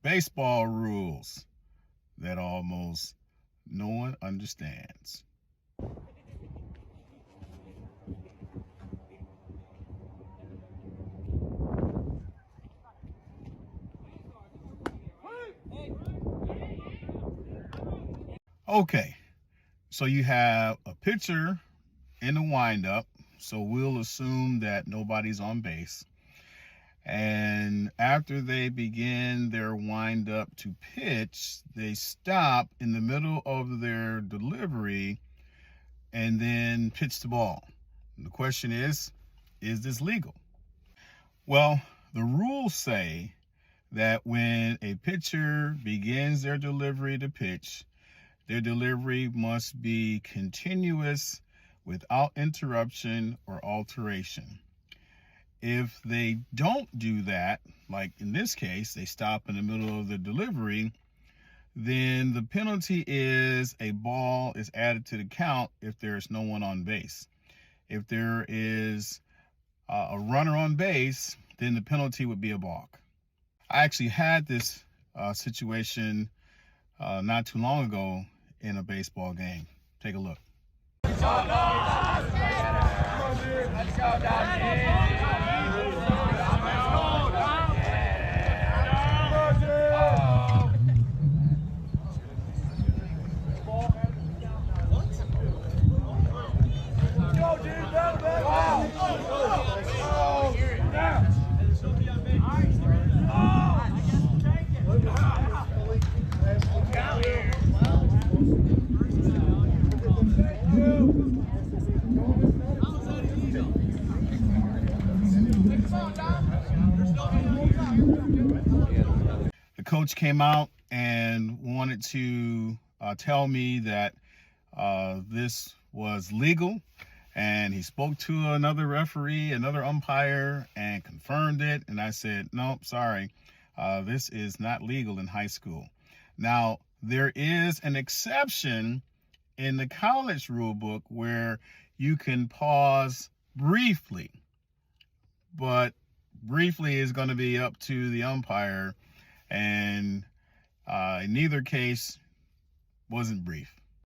baseball rules that almost no one understands. Okay, so you have a pitcher in the windup, so we'll assume that nobody's on base. And after they begin their windup to pitch, they stop in the middle of their delivery and then pitch the ball. And the question is this legal? Well, the rules say that when a pitcher begins their delivery to pitch, their delivery must be continuous without interruption or alteration. If they don't do that, like in this case, they stop in the middle of the delivery, then the penalty is a ball is added to the count if there's no one on base. If there is a runner on base, then the penalty would be a balk. I actually had this situation not too long ago in a baseball game. Take a look. Let's go, the coach came out and wanted to tell me that this was legal, and he spoke to another referee, another umpire, and confirmed it. And I said, nope, sorry, this is not legal in high school. Now, there is an exception in the college rule book where you can pause briefly, but briefly is going to be up to the umpire, and in neither case wasn't brief.